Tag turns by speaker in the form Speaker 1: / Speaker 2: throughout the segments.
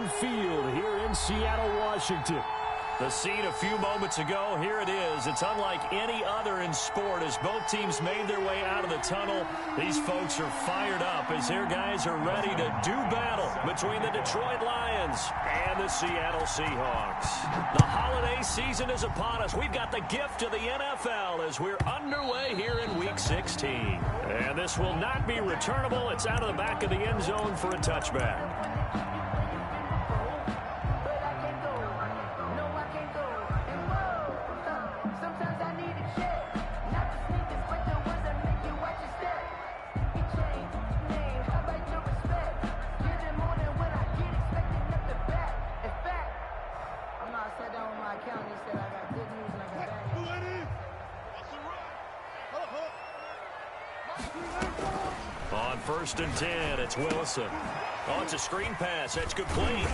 Speaker 1: Field here in Seattle, Washington.
Speaker 2: The scene a few moments ago, here it is. It's unlike any other in sport as both teams made their way out of the tunnel. These folks are fired up as their guys are ready to do battle between the Detroit Lions and the Seattle Seahawks. The holiday season is upon us. We've got the gift of the NFL as we're underway here in Week 16. And this will not be returnable. It's out of the back of the end zone for a touchback. On 1st and 10, it's Wilson. Oh, it's a screen pass. That's complete.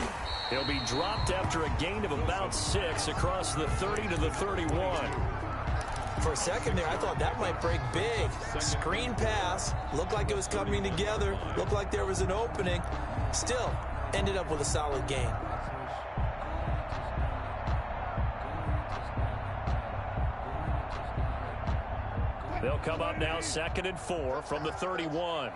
Speaker 2: He'll be dropped after a gain of about 6 across the 30 to the 31.
Speaker 3: For a second there, I thought that might break big. Screen pass. Looked like it was coming together. Looked like there was an opening. Still, ended up with a solid gain.
Speaker 2: They'll come up now 2nd and 4 from the 31.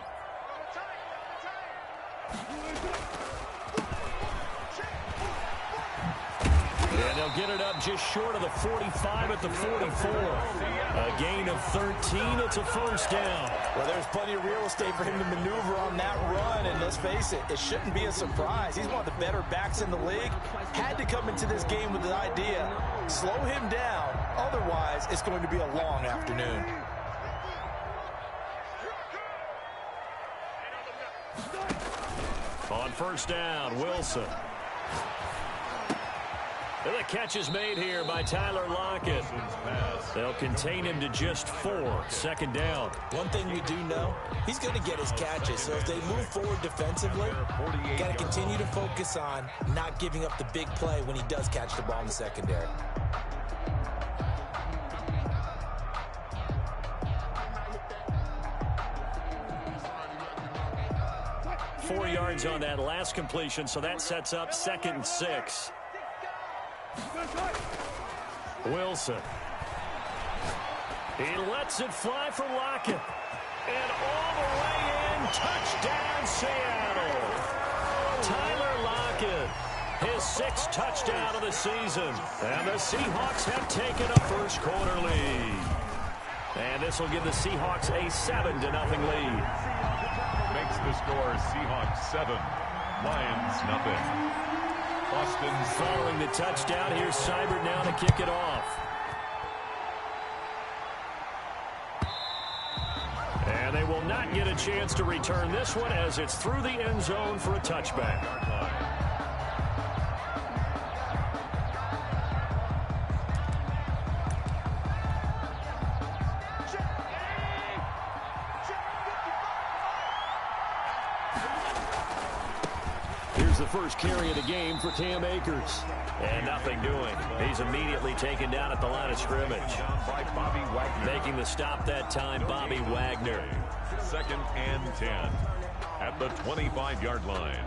Speaker 2: And they'll get it up just short of the 45 at the 44. A gain of 13. It's a first down.
Speaker 3: Well, there's plenty of real estate for him to maneuver on that run. And let's face it, it shouldn't be a surprise. He's one of the better backs in the league. Had to come into this game with the idea, slow him down. Otherwise, it's going to be a long afternoon.
Speaker 2: On 1st down, Wilson. And the catch is made here by Tyler Lockett. They'll contain him to just 4. 2nd down.
Speaker 3: One thing we do know, he's going to get his catches. So as they move forward defensively, got to continue to focus on not giving up the big play when he does catch the ball in the secondary.
Speaker 2: 4 yards on that last completion, so that sets up 2nd and 6. Wilson. He lets it fly for Lockett. And all the way in, touchdown Seattle. Tyler Lockett, his 6th touchdown of the season. And the Seahawks have taken a first quarter lead. And this will give the Seahawks a 7-0 lead.
Speaker 4: Makes the score Seahawks 7, Lions nothing. Austin
Speaker 2: following the touchdown. Here's Seibert now to kick it off. And they will not get a chance to return this one as it's through the end zone for a touchback.
Speaker 1: The first carry of the game for Cam Akers.
Speaker 2: And nothing doing. He's immediately taken down at the line of scrimmage. Making the stop that time, Bobby Wagner.
Speaker 4: 2nd and 10 at the 25-yard line.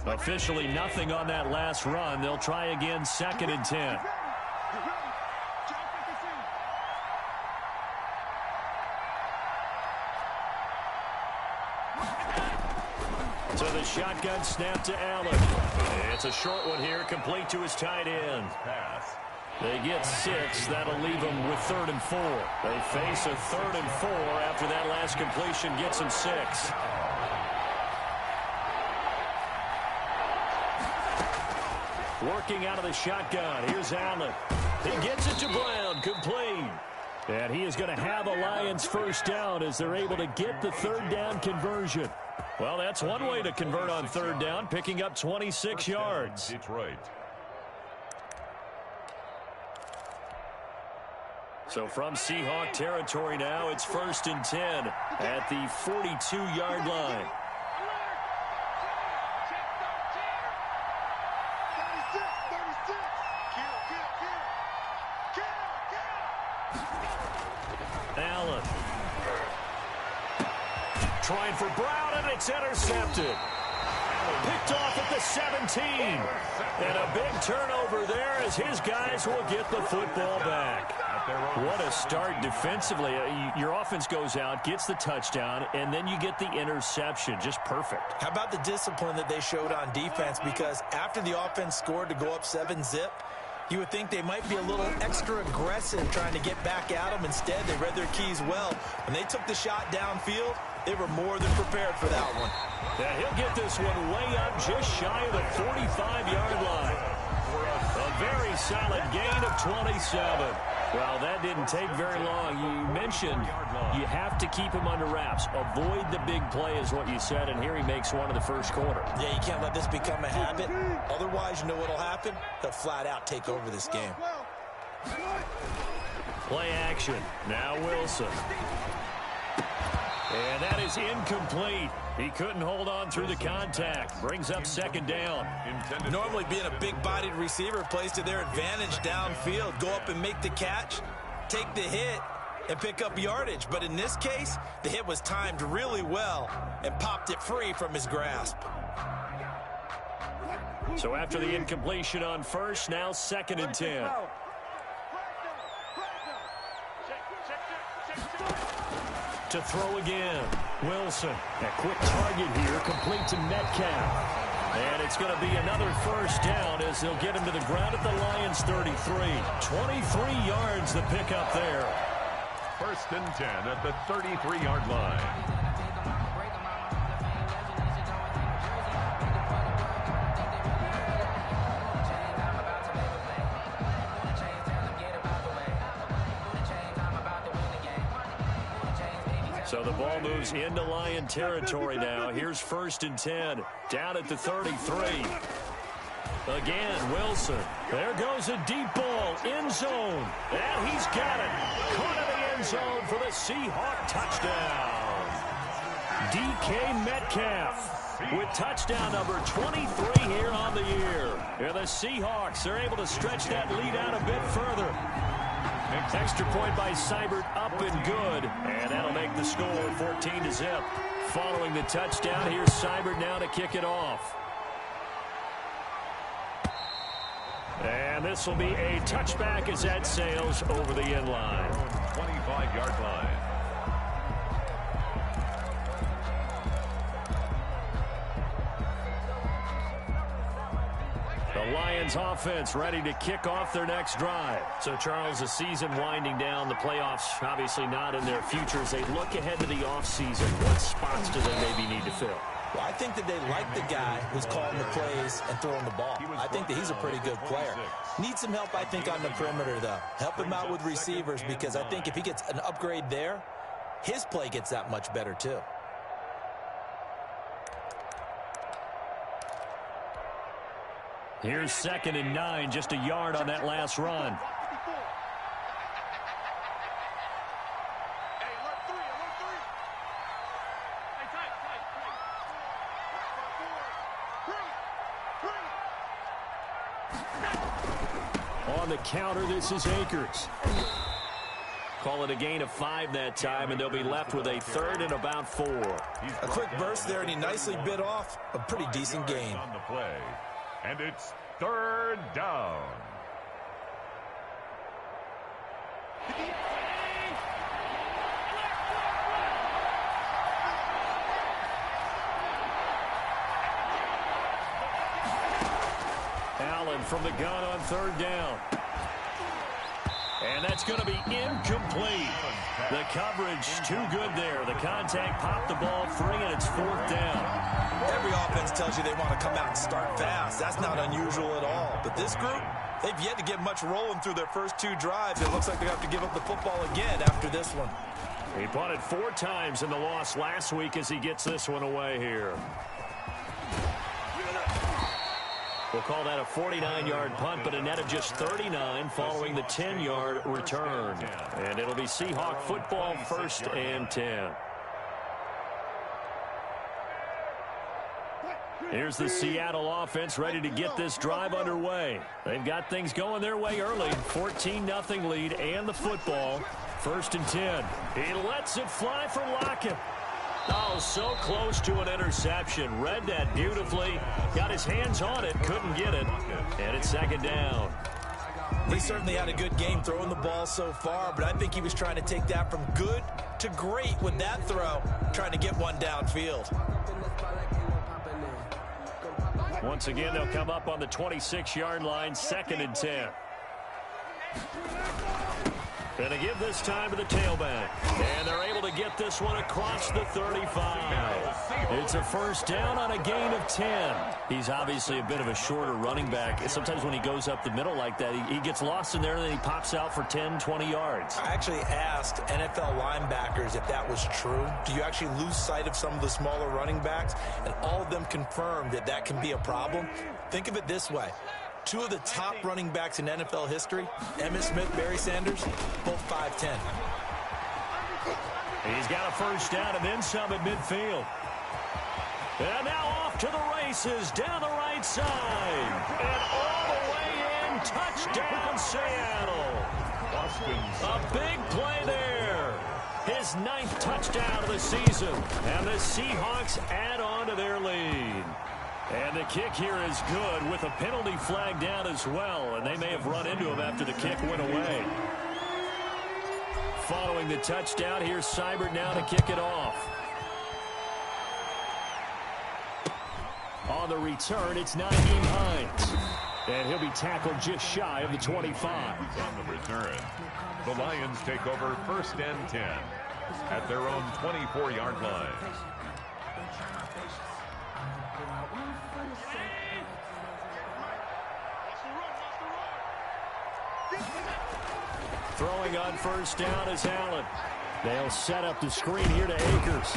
Speaker 2: Officially nothing on that last run. They'll try again 2nd and 10. So the shotgun snap to Allen. It's a short one here, complete to his tight end. They get 6. That'll leave them with 3rd and 4. They face a 3rd and 4 after that last completion gets them 6. Working out of the shotgun. Here's Allen. He gets it to Brown, complete. And he is going to have a Lions first down as they're able to get the 3rd down conversion. Well, that's one way to convert on 3rd down, picking up 26 yards.
Speaker 4: Detroit.
Speaker 2: So from Seahawk territory now, it's 1st and 10 at the 42-yard line. Allen. Trying for Brown, and it's intercepted. Picked off at the 17. And a big turnover there as his guys will get the football back. What a start defensively. Your offense goes out, gets the touchdown, and then you get the interception. Just perfect.
Speaker 3: How about the discipline that they showed on defense? Because after the offense scored to go up 7-zip, you would think they might be a little extra aggressive trying to get back at them. Instead, they read their keys well. When they took the shot downfield, they were more than prepared for that one.
Speaker 2: Yeah, he'll get this one way up just shy of the 45-yard line. A very solid gain of 27. Well, that didn't take very long. You mentioned you have to keep him under wraps. Avoid the big play is what you said, and here he makes one in the first quarter.
Speaker 3: Yeah, you can't let this become a habit. Otherwise, you know what will happen? He'll flat out take over this game.
Speaker 2: Play action. Now Wilson. And that is incomplete. He couldn't hold on through the contact. Brings up second down.
Speaker 3: Normally being a big-bodied receiver plays to their advantage downfield. Go up and make the catch, take the hit, and pick up yardage. But in this case, the hit was timed really well and popped it free from his grasp.
Speaker 2: So after the incompletion on first, now 2nd and 10. To throw again. Wilson. A quick target here, complete to Metcalf. And it's going to be another first down as they'll get him to the ground at the Lions' 33. 23 yards the pickup there.
Speaker 4: 1st and 10 at the 33-yard line.
Speaker 2: So the ball moves into Lion territory now. Here's 1st and 10. Down at the 33. Again, Wilson. There goes a deep ball. End zone. And he's got it. Caught in the end zone for the Seahawks touchdown. DK Metcalf with touchdown number 23 here on the year. And the Seahawks are able to stretch that lead out a bit further. Extra point by Seibert, up and good. And that'll make the score 14-zip. Following the touchdown, here's Seibert now to kick it off. And this will be a touchback as that sails over the end line.
Speaker 4: 25-yard line.
Speaker 2: The Lions offense ready to kick off their next drive. So, Charles, the season winding down, the playoffs obviously not in their future. As they look ahead to the offseason, what spots do they maybe need to fill?
Speaker 3: Well, I think that they like the guy who's calling the plays and throwing the ball. I think that he's a pretty good player. Needs some help, I think, on the perimeter, though. Help him out with receivers, because I think if he gets an upgrade there, his play gets that much better, too.
Speaker 2: Here's 2nd and 9, just a yard on that last run. On the counter, this is Akers. Call it a gain of 5 that time, and they'll be left with a 3rd and about 4.
Speaker 3: A quick burst there, and he nicely bit off a pretty decent gain.
Speaker 4: On the play. And it's 3rd down.
Speaker 2: Allen from the gun on 3rd down. And that's going to be incomplete. The coverage too good there. The contact popped the ball free, and it's 4th down.
Speaker 3: Every offense tells you they want to come out and start fast. That's not unusual at all. But this group, they've yet to get much rolling through their first 2 drives. It looks like they have to give up the football again after this one.
Speaker 2: He punted 4 times in the loss last week as he gets this one away here. We'll call that a 49-yard punt, but a net of just 39 following the 10-yard return. And it'll be Seahawk football, 1st and 10. Here's the Seattle offense ready to get this drive underway. They've got things going their way early. 14-0 lead and the football. 1st and 10. He lets it fly for Lockett. Oh, so close to an interception. Read that beautifully. Got his hands on it. Couldn't get it. And it's second down.
Speaker 3: He certainly had a good game throwing the ball so far, but I think he was trying to take that from good to great with that throw, trying to get one downfield.
Speaker 2: Once again, they'll come up on the 26-yard line, 2nd and 10. Gonna give this time to the tailback. And they're able to get this one across the 35. It's a first down on a gain of 10. He's obviously a bit of a shorter running back. Sometimes when he goes up the middle like that, he gets lost in there and then he pops out for 10, 20 yards.
Speaker 3: I actually asked NFL linebackers if that was true. Do you actually lose sight of some of the smaller running backs? And all of them confirmed that that can be a problem. Think of it this way. 2 of the top running backs in NFL history, Emmitt Smith, Barry Sanders, both 5'10".
Speaker 2: He's got a first down and then some at midfield. And now off to the races down the right side. And all the way in, touchdown Seattle. A big play there. His 9th touchdown of the season. And the Seahawks add on to their lead. And the kick here is good with a penalty flag down as well. And they may have run into him after the kick went away. Following the touchdown, here's Seibert now to kick it off. On the return, it's Nyheim Hines. And he'll be tackled just shy of the 25.
Speaker 4: On the return, the Lions take over 1st and 10 at their own 24-yard line.
Speaker 2: Throwing on first down is Allen. They'll set up the screen here to Akers.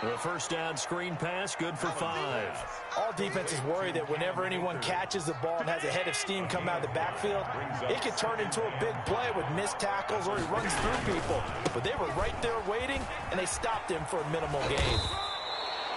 Speaker 2: The first down screen pass, good for 5.
Speaker 3: All defenses worry that whenever anyone catches the ball and has a head of steam come out of the backfield, it could turn into a big play with missed tackles or he runs through people. But they were right there waiting, and they stopped him for a minimal gain.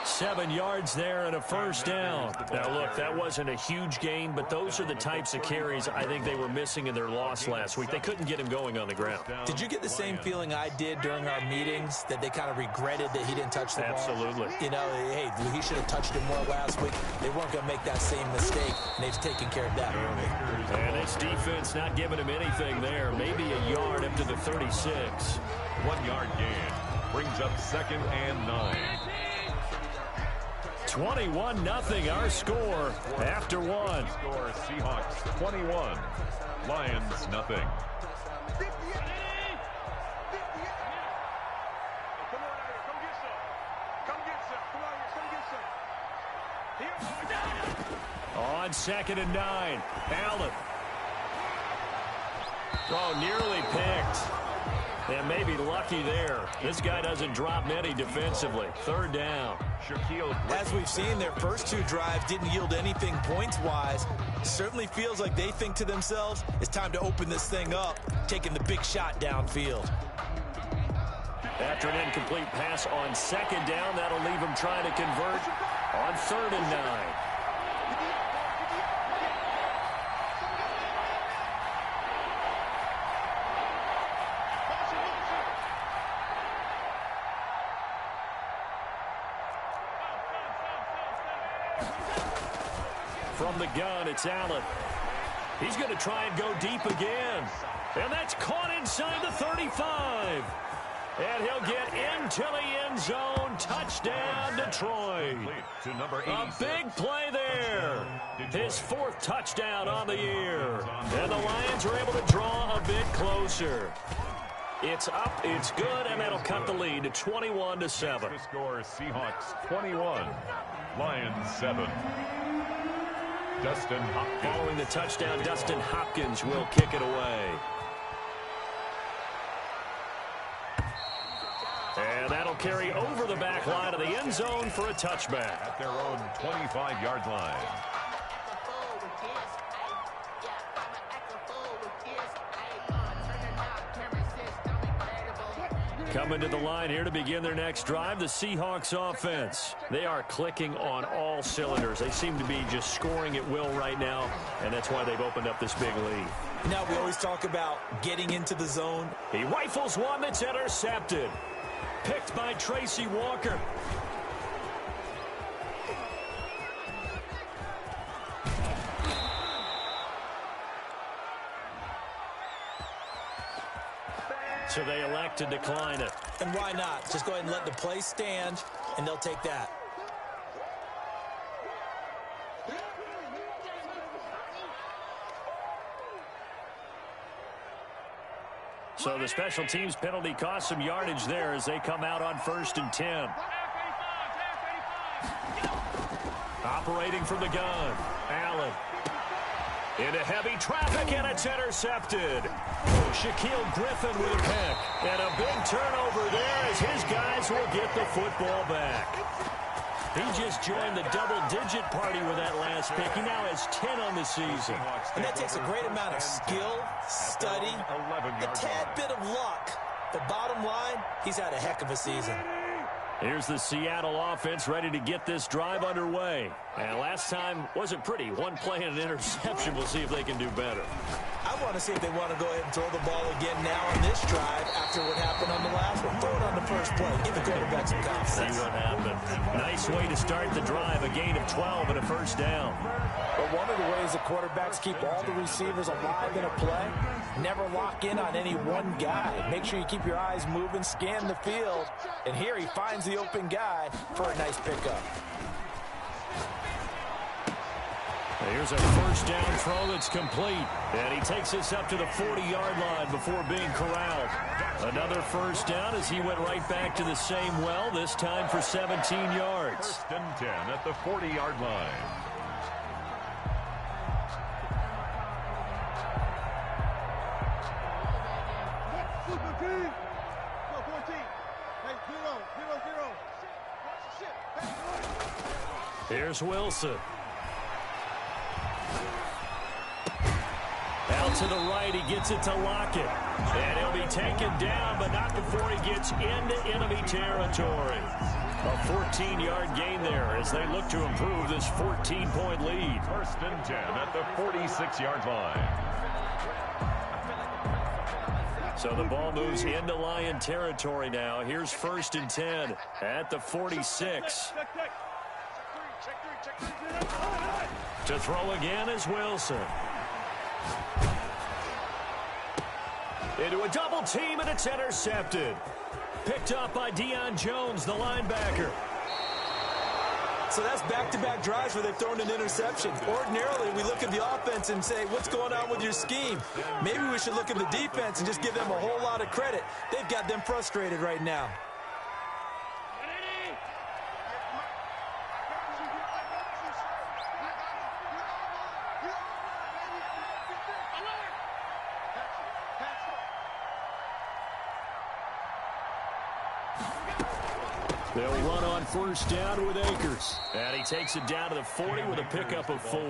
Speaker 2: 7 yards there and a first down. Now, look, that wasn't a huge gain, but those are the types of carries I think they were missing in their loss last week. They couldn't get him going on the ground.
Speaker 3: Did you get the same feeling I did during our meetings, that they kind of regretted that he didn't touch the ball?
Speaker 2: Absolutely.
Speaker 3: You know, hey, he should have touched it more last week. They weren't going to make that same mistake, and they've taken care of that early.
Speaker 2: And this defense not giving him anything there. Maybe a yard up to the 36.
Speaker 4: 1-yard gain brings up 2nd and 9.
Speaker 2: 21-0 our score after 1.
Speaker 4: Score Seahawks 21, Lions nothing.
Speaker 2: On 2nd and 9, Allen. Oh, nearly picked. And maybe lucky there. This guy doesn't drop many defensively. 3rd down.
Speaker 3: As we've seen, their first 2 drives didn't yield anything points-wise. Certainly feels like they think to themselves, it's time to open this thing up, taking the big shot downfield.
Speaker 2: After an incomplete pass on 2nd down, that'll leave him trying to convert on 3rd and 9. From the gun, it's Allen. He's going to try and go deep again. And that's caught inside the 35. And he'll get into the end zone. Touchdown, Detroit. A big play there. His 4th touchdown on the year. And the Lions are able to draw a bit closer. It's up, it's good, and that'll cut the lead to 21-7.
Speaker 4: The score Seahawks 21, Lions 7. Dustin Hopkins.
Speaker 2: Following the touchdown, Dustin Hopkins will kick it away. And that'll carry over the back line of the end zone for a touchback.
Speaker 4: At their own 25-yard line.
Speaker 2: Coming to the line here to begin their next drive, the Seahawks offense. They are clicking on all cylinders. They seem to be just scoring at will right now, and that's why they've opened up this big lead.
Speaker 3: Now, we always talk about getting into the zone.
Speaker 2: He rifles one that's intercepted. Picked by Tracy Walker. So they elect to decline it.
Speaker 3: And why not? Just go ahead and let the play stand, and they'll take that.
Speaker 2: So the special teams penalty cost some yardage there as they come out on 1st and 10. Operating from the gun, Allen. Into heavy traffic, and it's intercepted. Shaquille Griffin with a pick. And a big turnover there as his guys will get the football back. He just joined the double-digit party with that last pick. He now has 10 on the season.
Speaker 3: And that takes a great amount of skill, study, a tad bit of luck. But bottom line, he's had a heck of a season.
Speaker 2: Here's the Seattle offense ready to get this drive underway. And last time wasn't pretty. One play and an interception. We'll see if they can do better.
Speaker 3: I want to see if they want to go ahead and throw the ball again now on this drive after what happened on the last one. Throw it on the first play. Give the quarterback some confidence.
Speaker 2: See what happened. Nice way to start the drive. A gain of 12 and a first down.
Speaker 3: But one of the ways the quarterbacks keep all the receivers alive in a play, never lock in on any one guy. Make sure you keep your eyes moving, scan the field. And here he finds the open guy for a nice pickup.
Speaker 2: Here's a first down throw that's complete. And he takes us up to the 40-yard line before being corralled. Another first down as he went right back to the same well, this time for 17 yards.
Speaker 4: 1st and 10 at the 40-yard line.
Speaker 2: Here's Wilson. Out to the right, he gets it to Lockett. And he'll be taken down, but not before he gets into enemy territory. A 14-yard gain there as they look to improve this 14-point lead.
Speaker 4: 1st and 10 at the 46-yard line.
Speaker 2: So the ball moves into Lion territory now. Here's 1st and 10 at the 46. To throw again is Wilson. Into a double team, and it's intercepted. Picked up by Deion Jones, the linebacker.
Speaker 3: So that's back-to-back drives where they've thrown an interception. Ordinarily, we look at the offense and say, what's going on with your scheme? Maybe we should look at the defense and just give them a whole lot of credit. They've got them frustrated right now.
Speaker 2: They'll run on first down with Akers. And he takes it down to the 40 with a pickup of 4.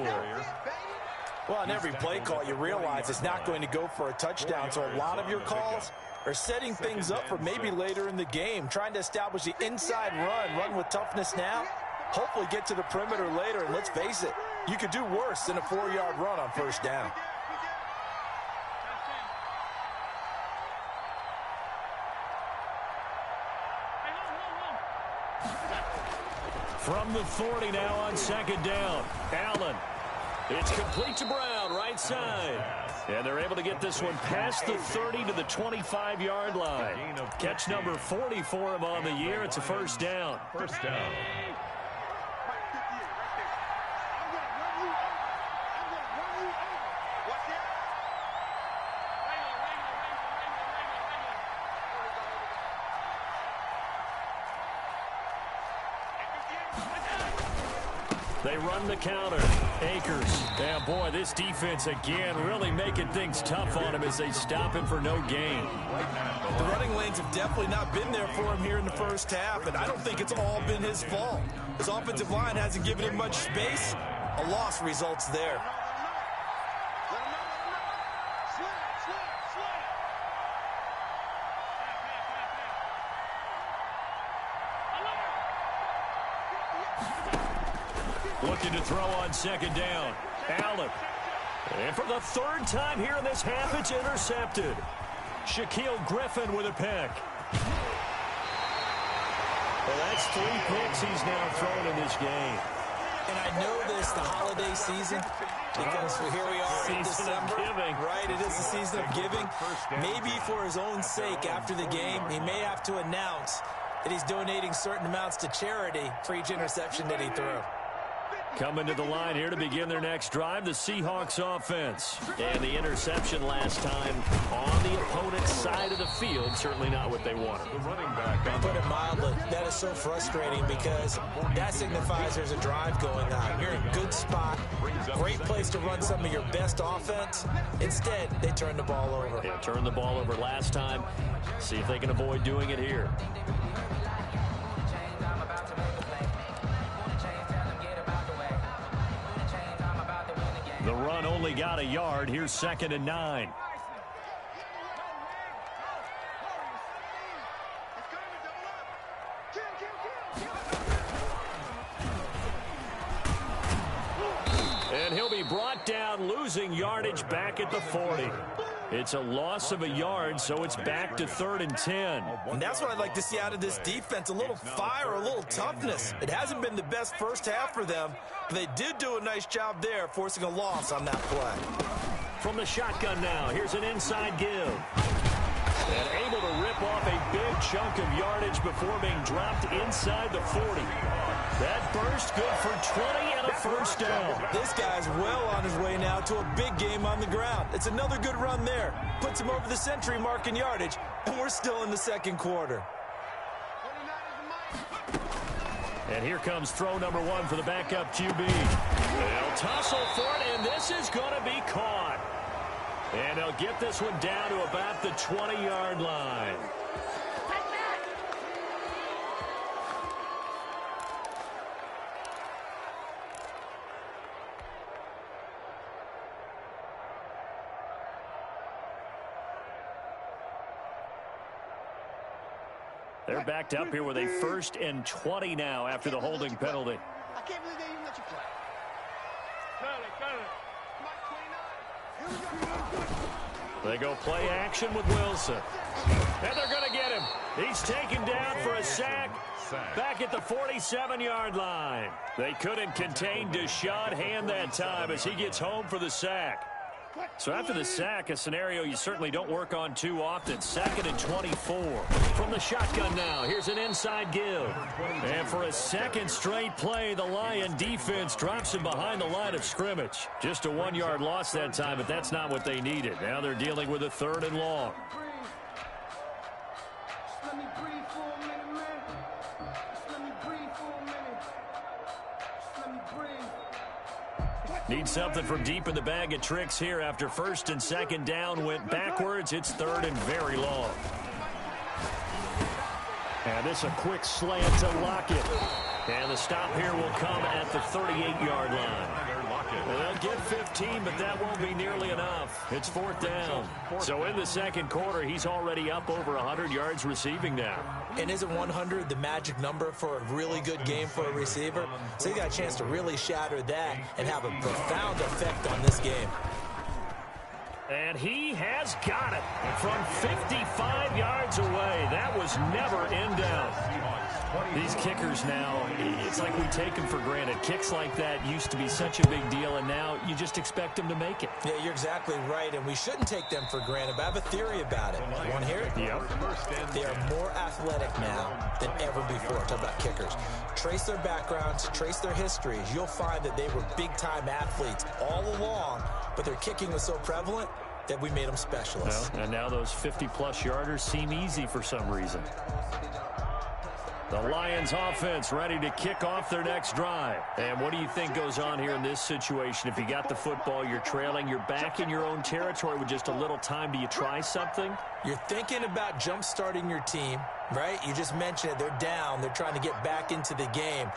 Speaker 3: Well, on every play call, you realize it's not going to go for a touchdown. So a lot of your calls are setting things up for maybe later in the game, trying to establish the inside run with toughness now, hopefully get to the perimeter later. And let's face it, you could do worse than a 4-yard run on first down.
Speaker 2: From the 40 now on 2nd down. Allen. It's complete to Brown, right side. And they're able to get this one past the 30 to the 25-yard line. Catch number 40 for him on the year. It's a first down.
Speaker 4: First down.
Speaker 2: They run the counter. Akers. Yeah, boy, this defense again really making things tough on him as they stop him for no gain.
Speaker 3: The running lanes have definitely not been there for him here in the first half, and I don't think it's all been his fault. His offensive line hasn't given him much space. A loss results there.
Speaker 2: Looking to throw on 2nd down. Allen. And for the 3rd time here in this half, it's intercepted. Shaquille Griffin with a pick. Well, that's 3 picks he's now thrown in this game.
Speaker 3: And I know this, the holiday season, because here we are in December. Right, it is the season of giving. Maybe for his own sake after the game, he may have to announce that he's donating certain amounts to charity for each interception that he threw.
Speaker 2: Coming to the line here to begin their next drive, the Seahawks offense. And the interception last time on the opponent's side of the field, certainly not what they wanted.
Speaker 4: The running back on
Speaker 3: Put it mildly, that is so frustrating because that signifies there's a drive going on. You're in a good spot, great place to run some of your best offense. Instead, they turn the ball over.
Speaker 2: Yeah, turned the ball over last time. See if they can avoid doing it here. The run only got a yard. Here's 2nd and 9. And he'll be brought down, losing yardage back at the 40. It's a loss of a yard, so it's back to 3rd and 10.
Speaker 3: And that's what I'd like to see out of this defense, a little fire, a little toughness. It hasn't been the best first half for them, but they did do a nice job there, forcing a loss on that play.
Speaker 2: From the shotgun now, here's an inside give. And able to rip off a big chunk of yardage before being dropped inside the 40. That burst good for 20 and a first down.
Speaker 3: This guy's well on his way now to a big game on the ground. It's another good run there. Puts him over the century mark in yardage, and we're still in the second quarter.
Speaker 2: And here comes throw number 1 for the backup QB. They'll tussle for it, and this is going to be caught. And they'll get this one down to about the 20-yard line. They're backed up here with a 1st and 20 now after the holding penalty.
Speaker 5: I can't believe they even let you play.
Speaker 2: They go play action with Wilson. And they're going to get him. He's taken down for a sack back at the 47-yard line. They couldn't contain Deshaun Hand that time as he gets home for the sack. So after the sack, a scenario you certainly don't work on too often. 2nd and 24. From the shotgun now, here's an inside give. And for a second straight play, the Lion defense drops him behind the line of scrimmage. Just a 1-yard loss that time, but that's not what they needed. Now they're dealing with a 3rd and long. Need something from deep in the bag of tricks here after 1st and 2nd down went backwards. It's 3rd and very long. And this a quick slant to Lockett. And the stop here will come at the 38-yard line. And they'll get 15, but that won't be nearly enough. It's 4th down. So in the second quarter, he's already up over 100 yards receiving now.
Speaker 3: And isn't 100 the magic number for a really good game for a receiver? So he got a chance to really shatter that and have a profound effect on this game.
Speaker 2: And he has got it from 55 yards away. That was never in doubt. These kickers now, it's like we take them for granted. Kicks like that used to be such a big deal, and now you just expect them to make it.
Speaker 3: Yeah, you're exactly right, and we shouldn't take them for granted, but I have a theory about it. You want to hear it?
Speaker 2: Yep.
Speaker 3: They are more athletic now than ever before. Talk about kickers. Trace their backgrounds, trace their histories. You'll find that they were big-time athletes all along, but their kicking was so prevalent that we made them specialists.
Speaker 2: Well, and now those 50-plus yarders seem easy for some reason. The Lions offense ready to kick off their next drive. And what do you think goes on here in this situation? If you got the football, you're trailing, you're back in your own territory with just a little time. Do you try something?
Speaker 3: You're thinking about jump-starting your team, right? You just mentioned it. They're down. They're trying to get back into the game.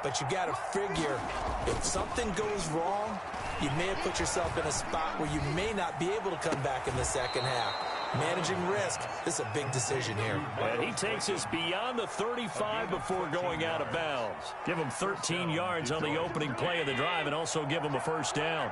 Speaker 3: But you got to figure if something goes wrong, you may have put yourself in a spot where you may not be able to come back in the second half. Managing risk, this is a big decision here.
Speaker 2: And he takes us beyond the 35 before going out of bounds. Give him 13 yards on the opening play of the drive and also give him a first down.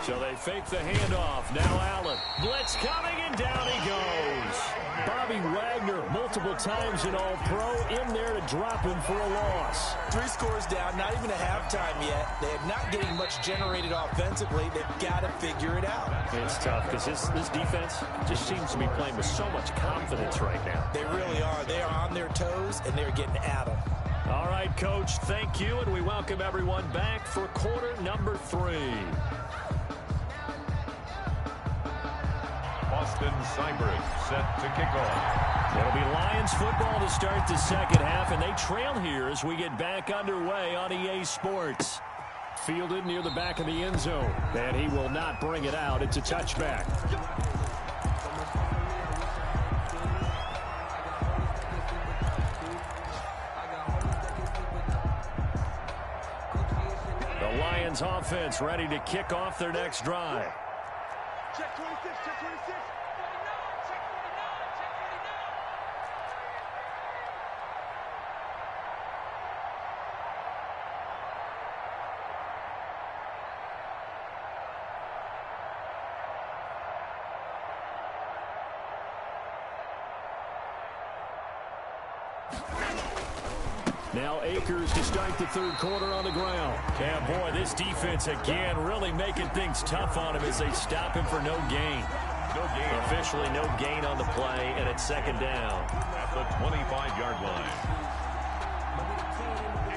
Speaker 2: So they fake the handoff. Now Allen. Blitz coming, and down he goes. Bobby Wagner, multiple times an All-Pro, in there to drop him for a loss.
Speaker 3: 3 scores down, not even a halftime yet. They're not getting much generated offensively. They've got to figure it out.
Speaker 2: It's tough because this defense just seems to be playing with so much confidence right now.
Speaker 3: They really are. They are on their toes, and they're getting at them.
Speaker 2: All right, Coach, thank you, and we welcome everyone back for quarter number 3.
Speaker 4: Austin Seibert set to kick off.
Speaker 2: It'll be Lions football to start the second half, and they trail here as we get back underway on EA Sports. Fielded near the back of the end zone, and he will not bring it out. It's a touchback. The Lions offense ready to kick off their next drive.
Speaker 5: Check 26, check 26.
Speaker 2: Now Akers to start the third quarter on the ground. Yeah, boy, this defense again really making things tough on him as they stop him for no gain.
Speaker 4: No gain.
Speaker 2: Officially no gain on the play, and it's second down.
Speaker 4: At the 25-yard line.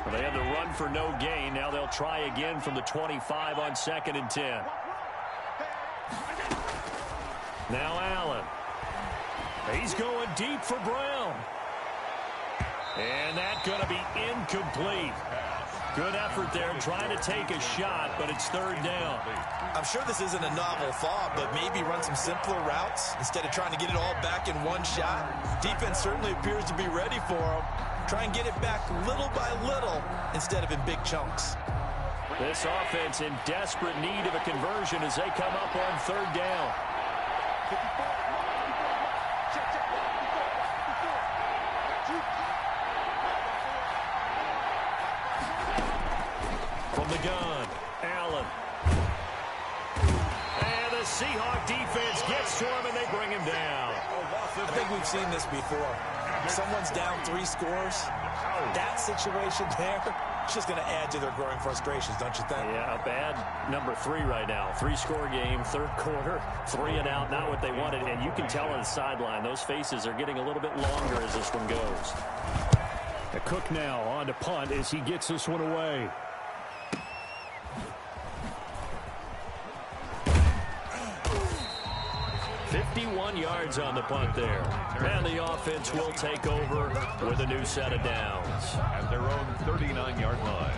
Speaker 2: Well, they had the run for no gain. Now they'll try again from the 25 on 2nd and 10. Now Allen. He's going deep for Brown. And that's going to be incomplete. Good effort there trying to take a shot, but it's third down.
Speaker 3: I'm sure this isn't a novel thought, but maybe run some simpler routes instead of trying to get it all back in one shot. Defense certainly appears to be ready for them. Try and get it back little by little instead of in big chunks.
Speaker 2: This offense in desperate need of a conversion as they come up on third down. From the gun, Allen. And the Seahawks defense gets to him, and they bring him down.
Speaker 3: I think we've seen this before. Someone's down 3 scores. That situation there, it's just going to add to their growing frustrations, don't you think?
Speaker 2: Yeah, a bad number 3 right now. 3-score game, third quarter, 3 and out, not what they wanted. And you can tell on the sideline, those faces are getting a little bit longer as this one goes. The Cook now on to punt as he gets this one away. Yards on the punt there. And the offense will take over with a new set of downs.
Speaker 4: At their own 39-yard line.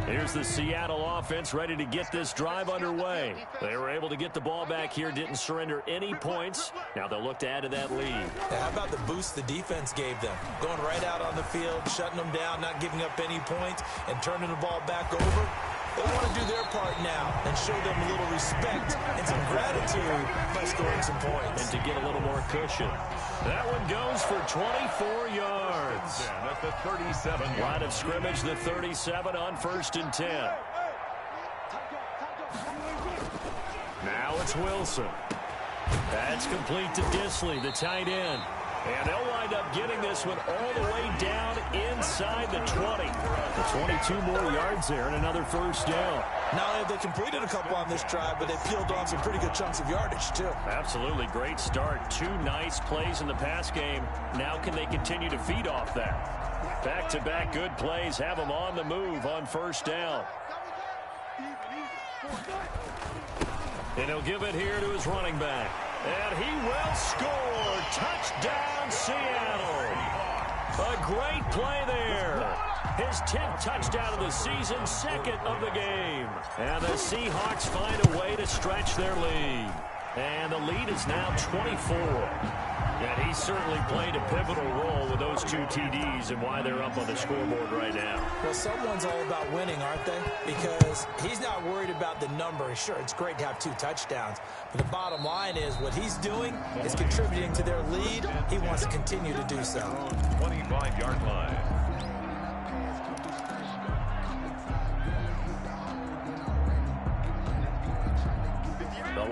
Speaker 2: Here's the Seattle offense ready to get this drive underway. They were able to get the ball back here, didn't surrender any points. Now they'll look to add to that lead.
Speaker 3: Now, how about the boost the defense gave them? Going right out on the field, shutting them down, not giving up any points, and turning the ball back over. They want to do their part now and show them a little respect and some gratitude by scoring some points.
Speaker 2: And to get a little more cushion. That one goes for 24 yards.
Speaker 4: At the 37.
Speaker 2: Line of scrimmage, the 37 on 1st and 10. Now it's Wilson. That's complete to Disley, the tight end. And they'll wind up getting this one all the way down inside the 20. The 22 more yards there and another first down.
Speaker 3: Not only have they completed a couple on this drive, but they peeled off some pretty good chunks of yardage, too.
Speaker 2: Absolutely. Great start. 2 nice plays in the pass game. Now can they continue to feed off that? Back-to-back good plays have them on the move on first down. And he'll give it here to his running back. And he will score. Touchdown, Seattle. A great play there. His 10th touchdown of the season, 2nd of the game. And the Seahawks find a way to stretch their lead. And the lead is now 24. And he certainly played a pivotal role with those 2 TDs and why they're up on the scoreboard right now.
Speaker 3: Well, someone's all about winning, aren't they? Because he's not worried about the number. Sure, it's great to have 2 touchdowns. But the bottom line is what he's doing is contributing to their lead. He wants to continue to do so.
Speaker 4: 25-yard line.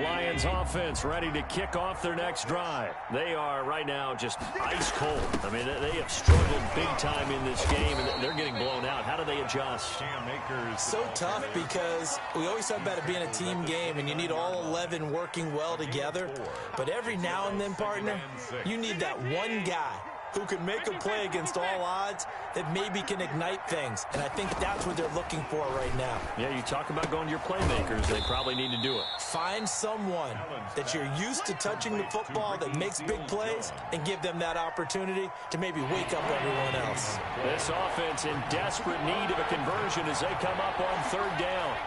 Speaker 2: Lions offense ready to kick off their next drive. They are right now just ice cold. I mean, they have struggled big time in this game, and they're getting blown out. How do they adjust?
Speaker 3: So tough because we always talk about it being a team game, and you need all 11 working well together. But every now and then, partner, you need that one guy who can make a play against all odds that maybe can ignite things. And I think that's what they're looking for right now.
Speaker 2: Yeah, you talk about going to your playmakers. They probably need to do it.
Speaker 3: Find someone that you're used to touching the football that makes big plays and give them that opportunity to maybe wake up everyone else.
Speaker 2: This offense in desperate need of a conversion as they come up on third down.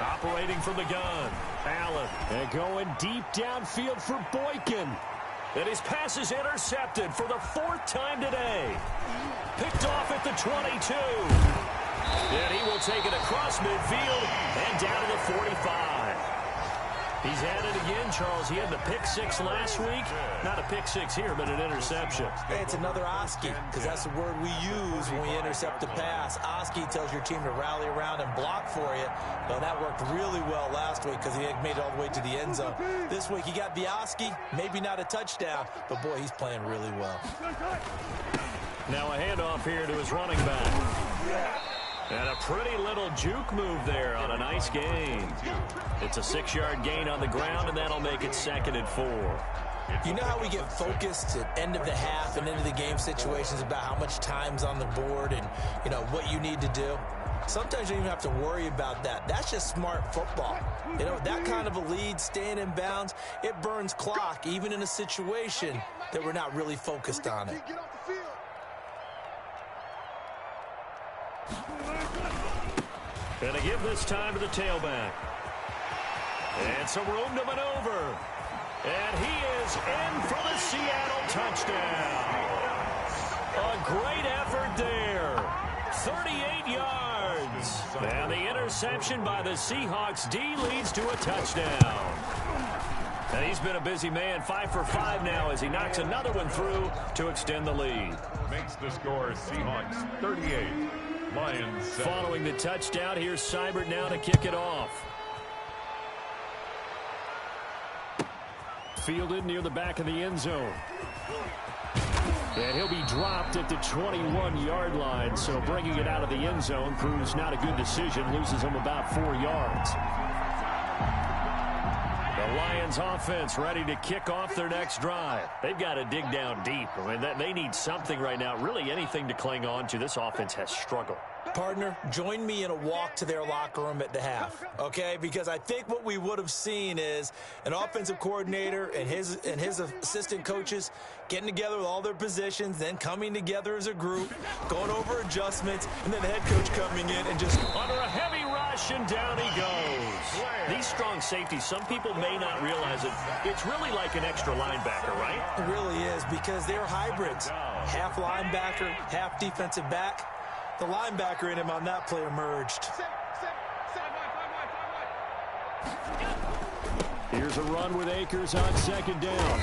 Speaker 2: Operating from the gun, Allen. And going deep downfield for Boykin. And his pass is intercepted for the fourth time today. Picked off at the 22. And he will take it across midfield and down to the 45. He's at it again, Charles. He had the pick six last week. Not a pick six here, but an interception.
Speaker 3: Hey, it's another Oski, because that's the word we use when we intercept a pass. Oski tells your team to rally around and block for you. Well, that worked really well last week because he made it all the way to the end zone. This week he got the Oski, maybe not a touchdown, but boy, he's playing really well.
Speaker 2: Now a handoff here to his running back. And a pretty little juke move there on a nice gain. It's a 6-yard gain on the ground, and that'll make it 2nd and 4.
Speaker 3: You know how we get focused at end of the half and into the game situations about how much time's on the board and, you know, what you need to do? Sometimes you don't even have to worry about that. That's just smart football. You know, that kind of a lead, staying in bounds, it burns clock, even in a situation that we're not really focused on it.
Speaker 2: Going to give this time to the tailback. And some room to maneuver. And he is in for the Seattle touchdown. A great effort there. 38 yards. And the interception by the Seahawks D leads to a touchdown. And he's been a busy man, 5 for 5 now as he knocks another one through to extend the lead.
Speaker 4: Makes the score Seahawks 38. Lions 7.
Speaker 2: Following the touchdown, here's Seibert now to kick it off. Fielded near the back of the end zone. And he'll be dropped at the 21-yard line, so bringing it out of the end zone proves not a good decision, loses him about 4 yards. The Lions offense ready to kick off their next drive. They've got to dig down deep. I mean, they need something right now, really anything to cling on to. This offense has struggled.
Speaker 3: Partner, join me in a walk to their locker room at the half, okay? Because I think what we would have seen is an offensive coordinator and his assistant coaches getting together with all their positions, then coming together as a group, going over adjustments, and then the head coach coming in and just
Speaker 2: under a heavy rush, and down he goes. These strong safeties, some people may not realize it. It's really like an extra linebacker, right?
Speaker 3: It really is, because they're hybrids. Half linebacker, half defensive back. The linebacker in him on that play emerged.
Speaker 2: Here's a run with Akers on 2nd down.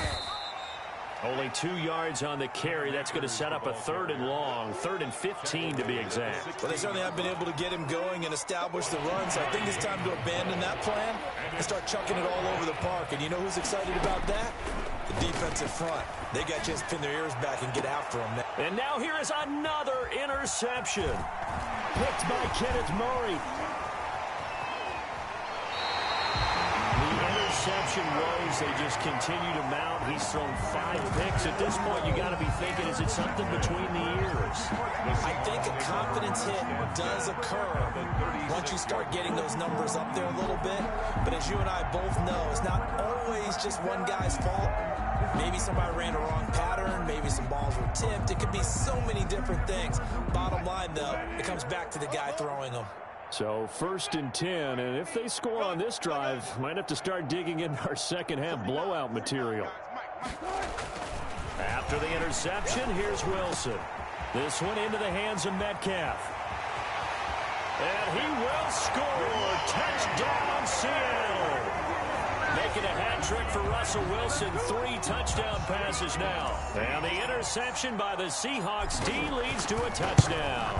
Speaker 2: Only 2 yards on the carry. That's going to set up a 3rd and long, 3rd and 15 to be exact.
Speaker 3: Well, they certainly have been able to get him going and establish the run, so I think it's time to abandon that plan and start chucking it all over the park. And you know who's excited about that? The defensive front. They got a chance to pin their ears back and get after him.
Speaker 2: And now here is another interception. Picked by Kenneth Murray. Interception woes, they just continue to mount. He's thrown 5 picks. At this point, you got to be thinking, is it something between the ears?
Speaker 3: I think a confidence hit does occur once you start getting those numbers up there a little bit. But as you and I both know, it's not always just one guy's fault. Maybe somebody ran a wrong pattern. Maybe some balls were tipped. It could be so many different things. Bottom line, though, it comes back to the guy throwing them.
Speaker 2: So 1st and 10, and if they score on this drive, might have to start digging in our second half blowout material. After the interception, here's Wilson. This one into the hands of Metcalf. And he will score. Touchdown, Seattle. Making a hat trick for Russell Wilson. 3 touchdown passes now. And the interception by the Seahawks D leads to a touchdown.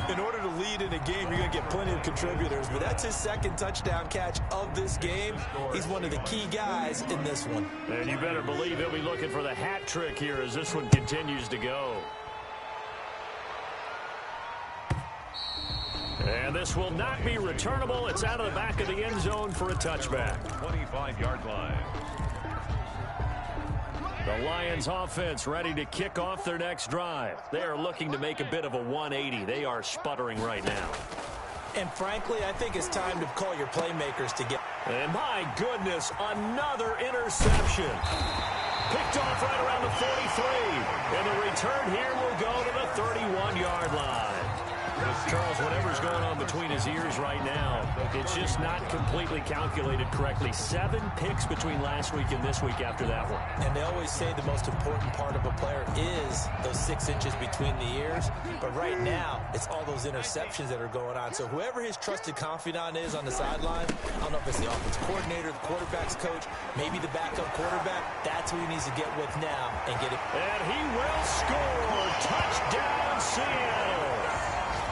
Speaker 3: In order to lead in a game, you're going to get plenty of contributors, but that's his 2nd touchdown catch of this game. He's one of the key guys in this one.
Speaker 2: And you better believe he'll be looking for the hat trick here as this one continues to go. And this will not be returnable. It's out of the back of the end zone for a touchback.
Speaker 4: 25-yard line.
Speaker 2: The Lions offense ready to kick off their next drive. They are looking to make a bit of a 180. They are sputtering right now.
Speaker 3: And frankly, I think it's time to call your playmakers to get.
Speaker 2: And my goodness, another interception. Picked off right around the 43. And the return here will go to the 31-yard line. Charles, whatever's going on between his ears right now, it's just not completely calculated correctly. 7 picks between last week and this week after that one.
Speaker 3: And they always say the most important part of a player is those 6 inches between the ears. But right now, it's all those interceptions that are going on. So whoever his trusted confidant is on the sideline, I don't know if it's the offensive coordinator, the quarterback's coach, maybe the backup quarterback, that's who he needs to get with now and get it.
Speaker 2: And he will score. Touchdown, Seattle.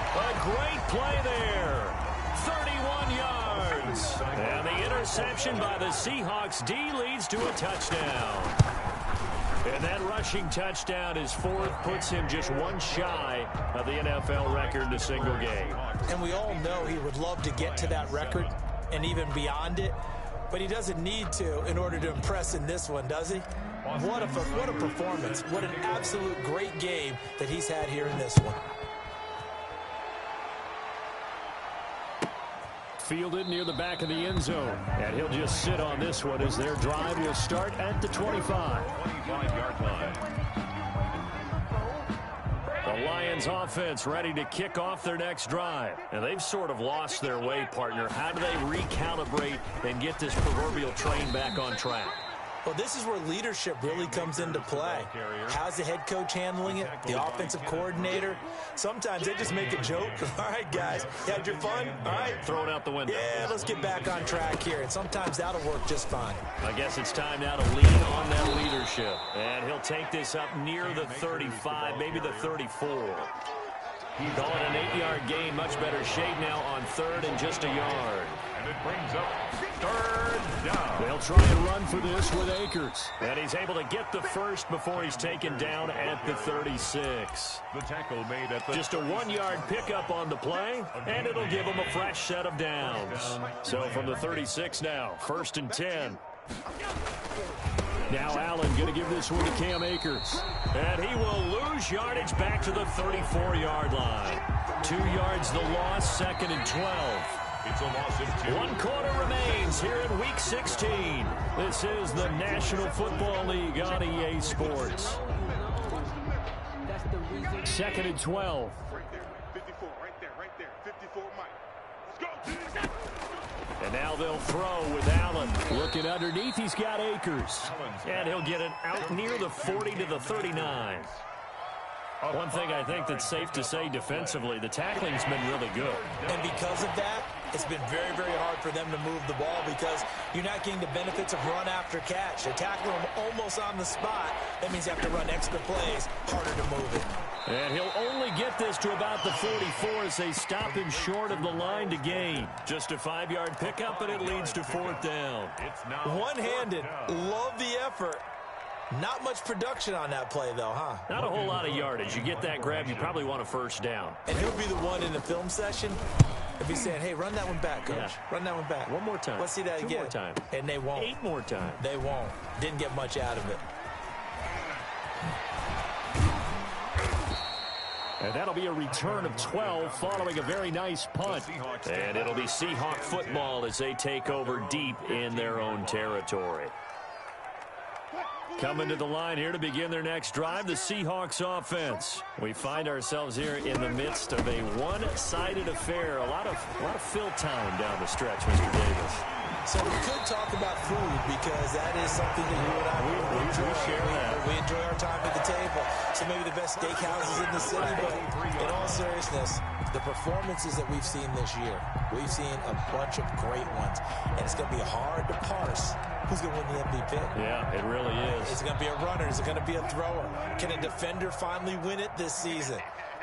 Speaker 2: A great play there. 31 yards. And the interception by the Seahawks D leads to a touchdown. And that rushing touchdown is 4th, puts him just 1 shy of the NFL record in a single game.
Speaker 3: And we all know he would love to get to that record and even beyond it, but he doesn't need to in order to impress in this one, does he? What a performance. What an absolute great game that he's had here in this one.
Speaker 2: Fielded near the back of the end zone. And he'll just sit on this one as their drive will start at the 25.
Speaker 4: 25-yard line.
Speaker 2: The Lions offense ready to kick off their next drive. And they've sort of lost their way, partner. How do they recalibrate and get this proverbial train back on track?
Speaker 3: Well, this is where leadership really comes into play. How's the head coach handling it? The offensive coordinator? Sometimes they just make a joke. All right, guys, you had your fun? All right.
Speaker 2: Throw it out the window.
Speaker 3: Yeah, let's get back on track here. And sometimes that'll work just fine.
Speaker 2: I guess it's time now to lean on that leadership. And he'll take this up near the 35, maybe the 34. Call it an 8-yard gain. Much better shape now on 3rd and just a yard.
Speaker 4: And it brings up 3rd down.
Speaker 2: They'll try and run for this with Akers. And he's able to get the first before he's taken down at the 36.
Speaker 4: The tackle made at the
Speaker 2: just a 1-yard pickup on the play, and it'll give him a fresh set of downs. So from the 36 now, 1st and 10. Now Allen going to give this one to Cam Akers. And he will lose yardage back to the 34-yard line. 2 yards the loss, 2nd and 12.
Speaker 4: It's a loss of 2.
Speaker 2: 1 quarter remains here in Week 16. This is the National Football League on EA Sports. 2nd and 12.
Speaker 5: Right there, 54, right there. 54, Mike. Let's go.
Speaker 2: And now they'll throw with Allen. Looking underneath, he's got Akers. And he'll get it out near the 40 to the 39. One thing I think that's safe to say defensively, the tackling's been really good.
Speaker 3: And because of that, it's been very, very hard for them to move the ball because you're not getting the benefits of run after catch. They tackle him almost on the spot. That means you have to run extra plays, harder to move it.
Speaker 2: And he'll only get this to about the 44 as they stop him short of the line to gain. Just a 5-yard pickup, and it leads to 4th down.
Speaker 3: One-handed. Love the effort. Not much production on that play, though, huh?
Speaker 2: Not a whole lot of yardage. You get that grab, you probably want a 1st down.
Speaker 3: And he'll be the one in the film session. He'll be saying, hey, run that one back, coach.
Speaker 2: Yeah.
Speaker 3: Run that one back.
Speaker 2: One more time.
Speaker 3: Let's see that
Speaker 2: 2
Speaker 3: again.
Speaker 2: more times.
Speaker 3: And they won't.
Speaker 2: 8 more times.
Speaker 3: They won't. Didn't get much out of it.
Speaker 2: And that'll be a return of 12 following a very nice punt. And it'll be Seahawk football as they take over deep in their own territory. Coming to the line here to begin their next drive, the Seahawks offense. We find ourselves here in the midst of a one-sided affair. A lot of fill time down the stretch, Mr. Davis.
Speaker 3: So we could talk about food because that is something that you and I really enjoy.
Speaker 2: share that.
Speaker 3: We enjoy our time at the table. So maybe the best steakhouses in the city, but in all seriousness, the performances that we've seen this year, we've seen a bunch of great ones, and it's going to be hard to parse who's going to win the MVP.
Speaker 2: Yeah, it really is.
Speaker 3: Is it going to be a runner? Is it going to be a thrower? Can a defender finally win it this season?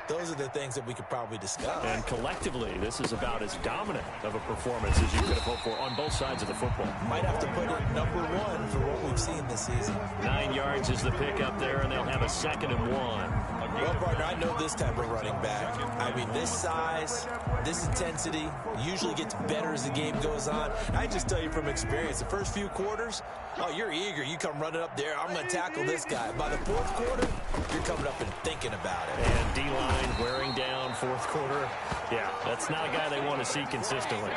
Speaker 3: Those are the things that we could probably discuss.
Speaker 2: And collectively, this is about as dominant of a performance as you could have hoped for on both sides of the football.
Speaker 3: Might have to put it #1 for what we've seen this season.
Speaker 2: 9 yards is the pick up there, and they'll have a 2nd and 1.
Speaker 3: Well, partner, I know this type of running back. I mean, this size, this intensity usually gets better as the game goes on. I just tell you from experience, the first few quarters, oh, you're eager. You come running up there, I'm going to tackle this guy. By the fourth quarter, you're coming up and thinking about it.
Speaker 2: And D-line wearing down fourth quarter. Yeah, that's not a guy they want to see consistently.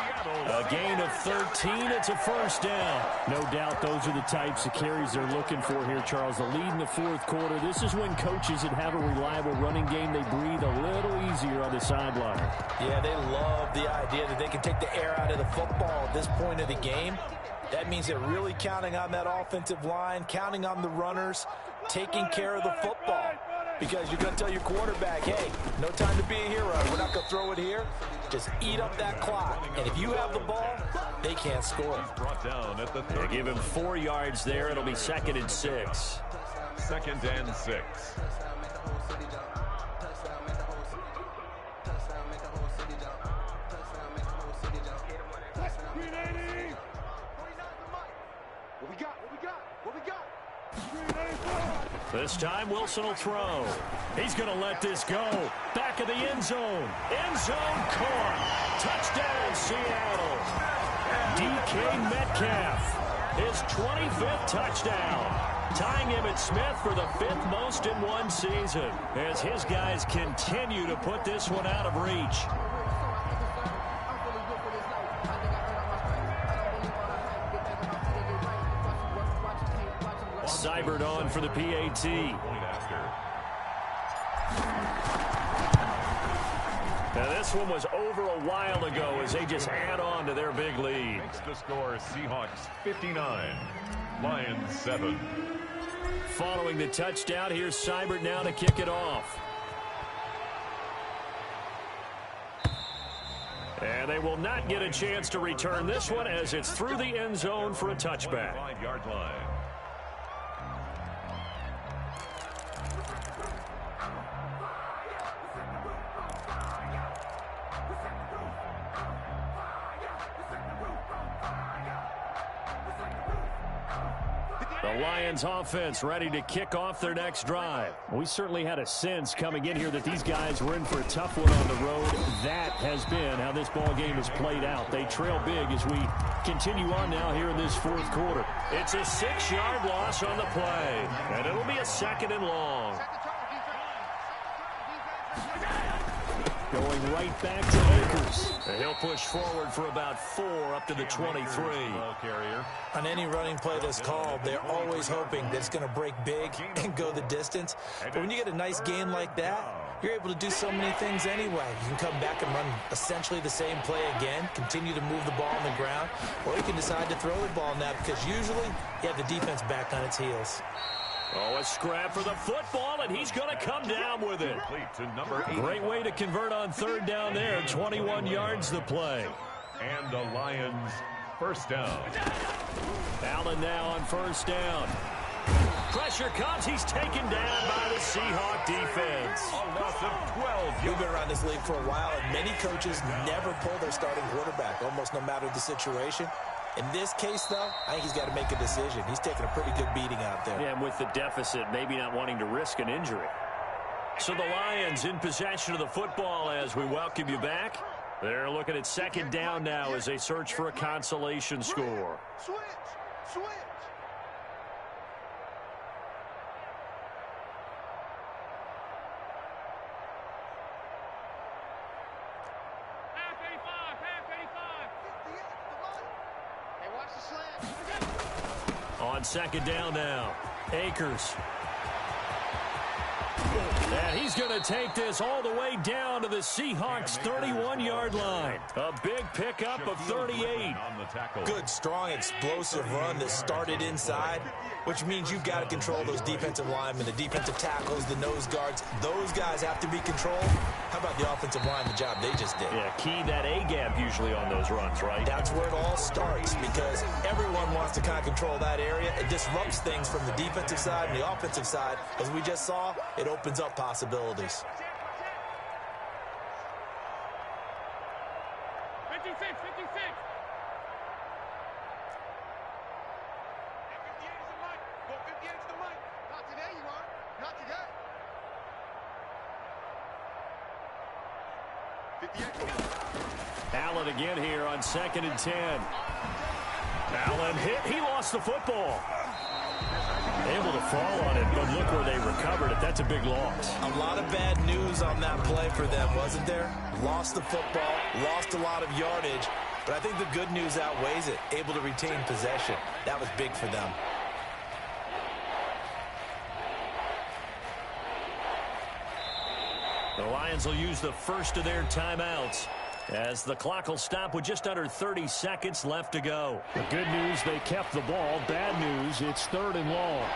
Speaker 2: A gain of 13, it's a first down.
Speaker 1: No doubt those are the types of carries they're looking for here, Charles. The lead in the fourth quarter. This is when coaches that have a reliable running game, they breathe a little easier on the sideline.
Speaker 3: Yeah, they love the idea that they can take the air out of the football at this point of the game. That means they're really counting on that offensive line, counting on the runners, taking care of the football. Because you're going to tell your quarterback, hey, no time to be a hero. We're not going to throw it here. Just eat up that clock. And if you have the ball, they can't score.
Speaker 4: Brought down at the
Speaker 2: They give him 4 yards there. It'll be 2nd and 6.
Speaker 4: 2nd and 6.
Speaker 2: This time Wilson will throw. He's going to let this go. Back of the end zone. End zone caught. Touchdown, Seattle. DK Metcalf. His 25th touchdown. Tying Emmitt Smith for the 5th most in one season. As his guys continue to put this one out of reach. Seibert on for the PAT. Now this one was over a while ago as they just add on to their big lead.
Speaker 4: Makes the score Seahawks 59, Lions 7.
Speaker 2: Following the touchdown, here's Seibert now to kick it off. And they will not get a chance to return this one as it's through the end zone for a touchback.
Speaker 4: 5-yard line.
Speaker 2: The Lions offense ready to kick off their next drive.
Speaker 1: We certainly had a sense coming in here that these guys were in for a tough one on the road. That has been how this ball game has played out. They trail big as we continue on now here in this fourth quarter.
Speaker 2: It's a 6-yard loss on the play, and it'll be a 2nd and long.
Speaker 1: Going right back to Akers.
Speaker 2: And he'll push forward for about 4 up to the 23.
Speaker 3: On any running play that's called, they're always hoping that it's going to break big and go the distance. But when you get a nice gain like that, you're able to do so many things anyway. You can come back and run essentially the same play again, continue to move the ball on the ground, or you can decide to throw the ball now because usually you have the defense back on its heels.
Speaker 2: Oh, a scrap for the football, and he's going to come down with it. Great way to convert on 3rd down there. 21 yards the play.
Speaker 4: And the Lions first down.
Speaker 2: Allen now on 1st down. Pressure comes. He's taken down by the Seahawk defense.
Speaker 4: A loss of 12.
Speaker 3: We've been around this league for a while, and many coaches never pull their starting quarterback, almost no matter the situation. In this case, though, I think he's got to make a decision. He's taking a pretty good beating out there.
Speaker 2: Yeah, and with the deficit, maybe not wanting to risk an injury. So the Lions in possession of the football as we welcome you back. They're looking at 2nd down now as they search for a consolation score.
Speaker 5: Switch.
Speaker 2: On 2nd down now, Akers. And he's
Speaker 1: He's going to take this all the way down to the Seahawks' 31-yard line. A big pickup of 38.
Speaker 3: Good, strong, explosive run that started inside, which means you've got to control those defensive linemen, the defensive tackles, the nose guards. Those guys have to be controlled. How about the offensive line, the job they just did?
Speaker 1: Yeah, key that A-gap usually on those runs, right?
Speaker 3: That's where it all starts, because everyone wants to kind of control that area. It disrupts things from the defensive side and the offensive side. As we just saw, it opens up possibilities.
Speaker 5: 56, 56. Not today, you are. Not today. 58.
Speaker 1: Allen again here on 2nd and 10. Allen hit. He lost the football. Able to fall on it, but look where they recovered it. That's a big loss.
Speaker 3: A lot of bad news on that play for them, wasn't there? Lost the football, lost a lot of yardage, but I think the good news outweighs it. Able to retain possession. That was big for them.
Speaker 1: The Lions will use the first of their timeouts as the clock will stop with just under 30 seconds left to go. The good news, they kept the ball. Bad news, it's 3rd and long.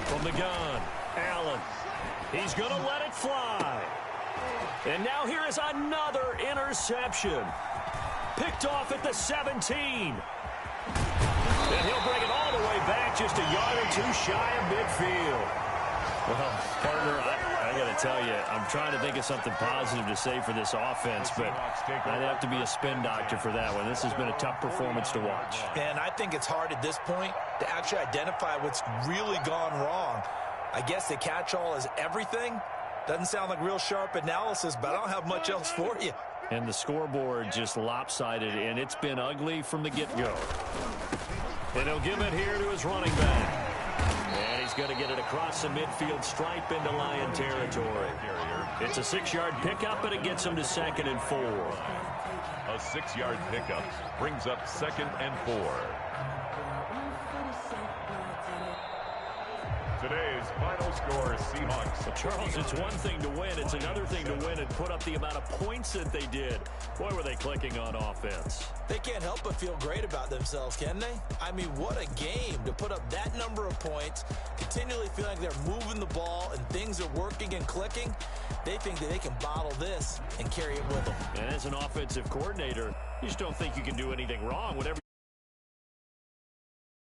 Speaker 1: From the gun, Allen. He's going to let it fly. And now here is another interception. Picked off at the 17. And he'll bring it all the way back, just a yard or two shy of midfield. Well, partner, I got to tell you, I'm trying to think of something positive to say for this offense, but I'd have to be a spin doctor for that one. This has been a tough performance to watch.
Speaker 3: And I think it's hard at this point to actually identify what's really gone wrong. I guess the catch-all is everything. Doesn't sound like real sharp analysis, but I don't have much else for you.
Speaker 1: And the scoreboard just lopsided, and it's been ugly from the get-go. And he'll give it here to his running back. And he's going to get it across the midfield stripe into Lion territory. It's a 6-yard pickup, and it gets him to 2nd and 4.
Speaker 4: A 6-yard pickup brings up 2nd and 4. Today's final score, Seahawks.
Speaker 1: Well, Charles, it's one thing to win. It's another thing to win and put up the amount of points that they did. Boy, were they clicking on offense.
Speaker 3: They can't help but feel great about themselves, can they? I mean, what a game to put up that number of points, continually feeling like they're moving the ball and things are working and clicking. They think that they can bottle this and carry it with them.
Speaker 1: And as an offensive coordinator, you just don't think you can do anything wrong. Whatever